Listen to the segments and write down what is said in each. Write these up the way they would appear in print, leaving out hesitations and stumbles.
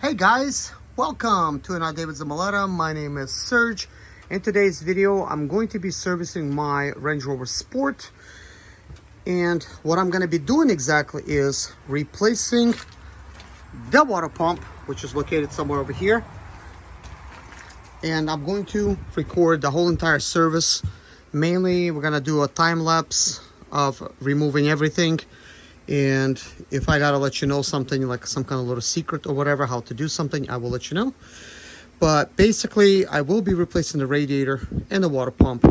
Hey guys, welcome to another day with Zamaleta. My name is Serge. In today's video, I'm going to be servicing my Range Rover Sport. And what I'm going to be doing exactly is replacing the water pump, which is located somewhere over here. And I'm going to record the whole entire service. Mainly, we're going to do a time lapse of removing everything. And if I gotta let you know something, like some kind of little secret or whatever, how to do something, I will let you know. But basically, I will be replacing the radiator and the water pump.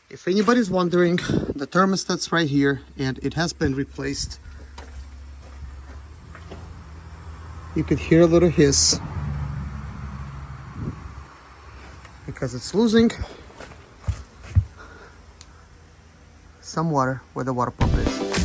If anybody's wondering, the thermostat's right here, and it has been replaced. You could hear a little hiss because it's losing some water where the water pump is.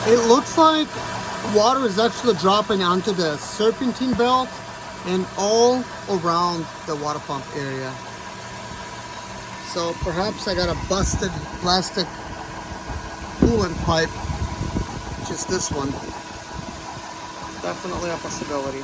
It looks like water is actually dropping onto the serpentine belt and all around the water pump area. So perhaps I got a busted plastic coolant pipe, which is this one. Definitely a possibility.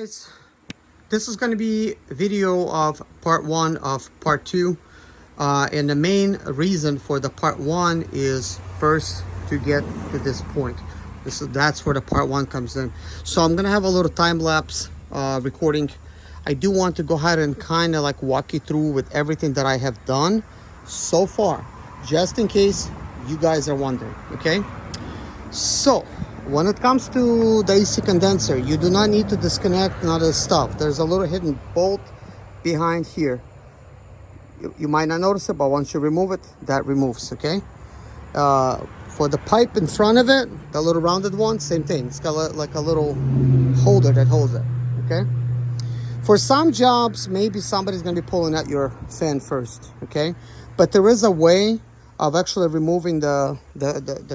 guys, this is going to be a video of part 1 of part 2. And the main reason for the part 1 is first to get to this point. That's where the part 1 comes in. So I'm going to have a little time-lapse recording. I do want to go ahead and kind of like walk you through with everything that I have done so far, just in case you guys are wondering, okay? So when it comes to the AC condenser, you do not need to disconnect none of the stuff. There's a little hidden bolt behind here. You might not notice it, but once you remove it, that removes, okay? For the pipe in front of it, the little rounded one, same thing. It's got like a little holder that holds it, okay? For some jobs, maybe somebody's gonna be pulling out your fan first, okay? But there is a way of actually removing the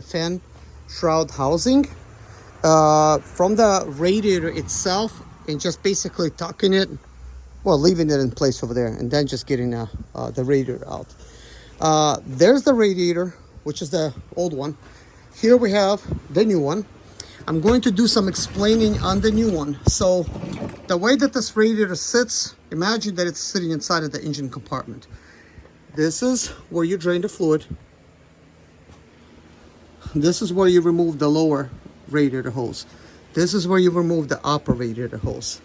fan shroud housing from the radiator itself and just basically tucking it, well, leaving it in place over there, and then just getting the radiator out. There's the radiator, which is the old one. Here we have the new one. I'm going to do some explaining on the new one. So the way that this radiator sits, imagine that it's sitting inside of the engine compartment. This is where you drain the fluid. This is where you remove the lower radiator hose. This is where you remove the upper radiator hose.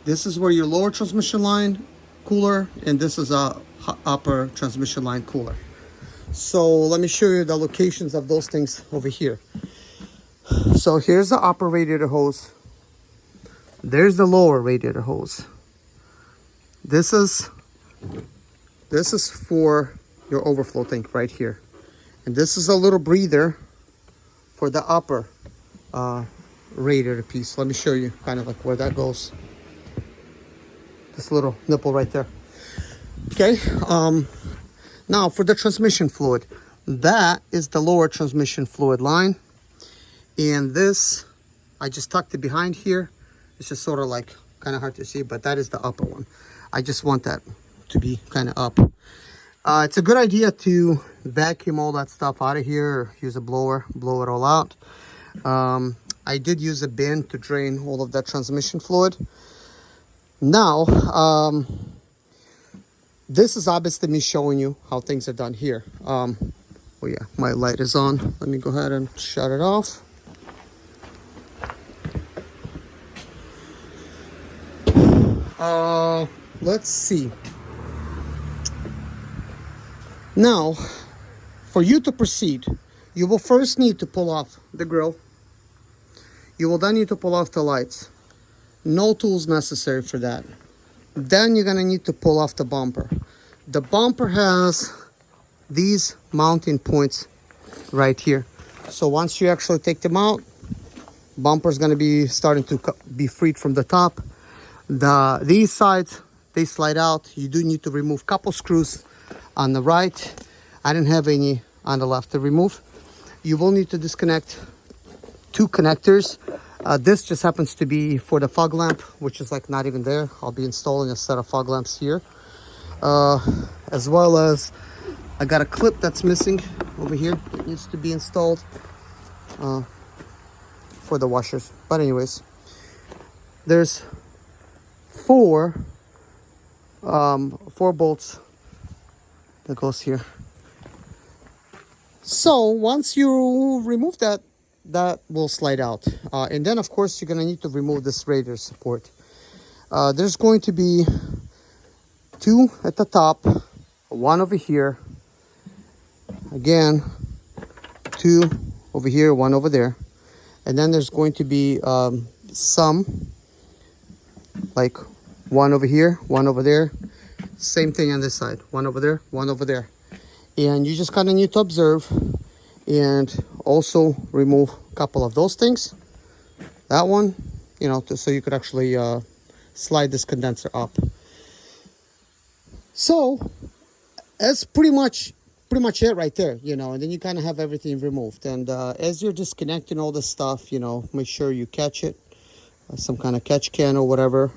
This is where your lower transmission line cooler, and this is a upper transmission line cooler. So let me show you the locations of those things over here. So here's the upper radiator hose. There's the lower radiator hose. This is for your overflow tank right here. And this is a little breather for the upper radiator piece. Let me show you kind of like where that goes. This little nipple right there. Okay, now for the transmission fluid, that is the lower transmission fluid line. And this, I just tucked it behind here. It's just sort of like kind of hard to see, but that is the upper one. I just want that to be kind of up. It's a good idea to vacuum all that stuff out of here, or use a blower, blow it all out. I did use a bin to drain all of that transmission fluid. Now, this is obviously me showing you how things are done here. Oh yeah, my light is on. Let me go ahead and shut it off. Let's see. Now, for you to proceed, you will first need to pull off the grill. You will then need to pull off the lights. No tools necessary for that. Then you're gonna need to pull off the bumper. The bumper has these mounting points right here. So once you actually take them out, bumper's gonna be starting to be freed from the top. These sides, they slide out. You do need to remove a couple screws on the right. I didn't have any on the left to remove. You will need to disconnect 2 connectors. This just happens to be for the fog lamp, which is like not even there. I'll be installing a set of fog lamps here. As well as I got a clip that's missing over here. It needs to be installed for the washers. But anyways, there's 4 bolts that goes here. So once you remove that, that will slide out. And then of course you're gonna need to remove this radiator support. There's going to be 2 at the top, 1 over here, again 2 over here, 1 over there, and then there's going to be some, like 1 over here, 1 over there, same thing on this side, 1 over there, 1 over there. And you just kind of need to observe and also remove a couple of those things. That one, you know, so you could actually slide this condenser up. So that's pretty much it right there, you know. And then you kind of have everything removed. And as you're disconnecting all this stuff, you know, make sure you catch it, some kind of catch can or whatever.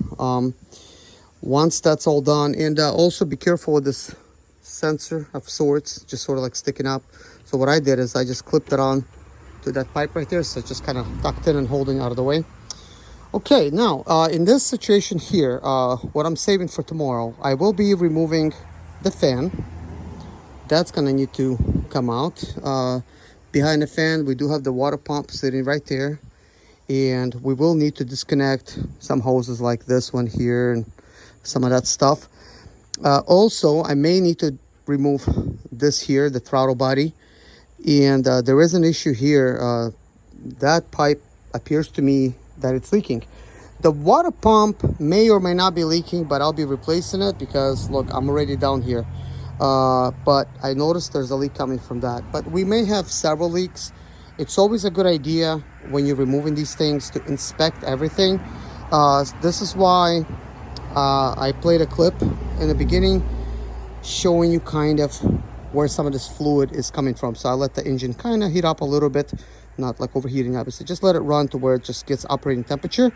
Once that's all done, and also be careful with this sensor of sorts, just sort of like sticking up. So what I did is I just clipped it on to that pipe right there, so it's just kind of tucked in and holding out of the way. Okay, now in this situation here, what I'm saving for tomorrow, I will be removing the fan. That's gonna need to come out. Behind the fan, we do have the water pump sitting right there, and we will need to disconnect some hoses like this one here and some of that stuff. Also, I may need to remove this here, the throttle body, and there is an issue here. That pipe appears to me that it's leaking. The water pump may or may not be leaking, but I'll be replacing it because look, I'm already down here. But I noticed there's a leak coming from that. But we may have several leaks. It's always a good idea when you're removing these things to inspect everything. This is why I played a clip in the beginning showing you kind of where some of this fluid is coming from. So I let the engine kind of heat up a little bit, not like overheating obviously, just let it run to where it just gets operating temperature,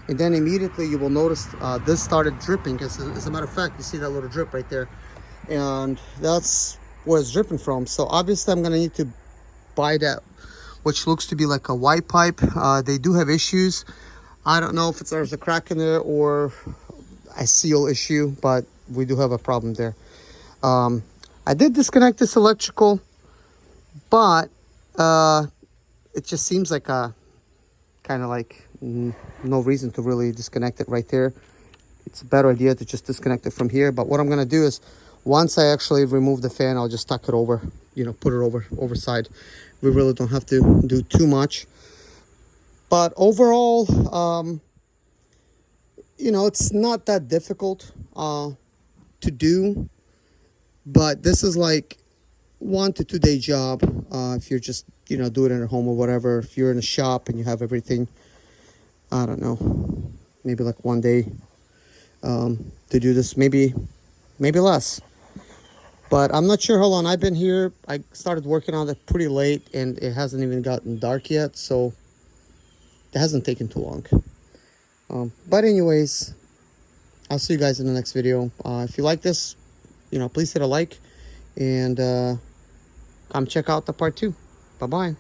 and then immediately you will notice this started dripping. As a matter of fact, you see that little drip right there, and that's where it's dripping from. So obviously I'm gonna need to buy that, which looks to be like a white pipe. They do have issues. I don't know if there's a crack in there or a seal issue, but we do have a problem there. I did disconnect this electrical, but it just seems like a kind of like no reason to really disconnect it right there. It's a better idea to just disconnect it from here. But what I'm gonna do is, once I actually remove the fan, I'll just tuck it over, you know, put it overside. We really don't have to do too much. But overall, you know, it's not that difficult to do. But this is like 1 to 2 day job if you're just, you know, doing it at home or whatever. If you're in a shop and you have everything, I don't know, maybe like 1 day to do this, maybe less. But I'm not sure how long I've been here. I started working on it pretty late and it hasn't even gotten dark yet, so it hasn't taken too long. But anyways, I'll see you guys in the next video. If you like this, you know, please hit a like and come check out the part 2. Bye-bye.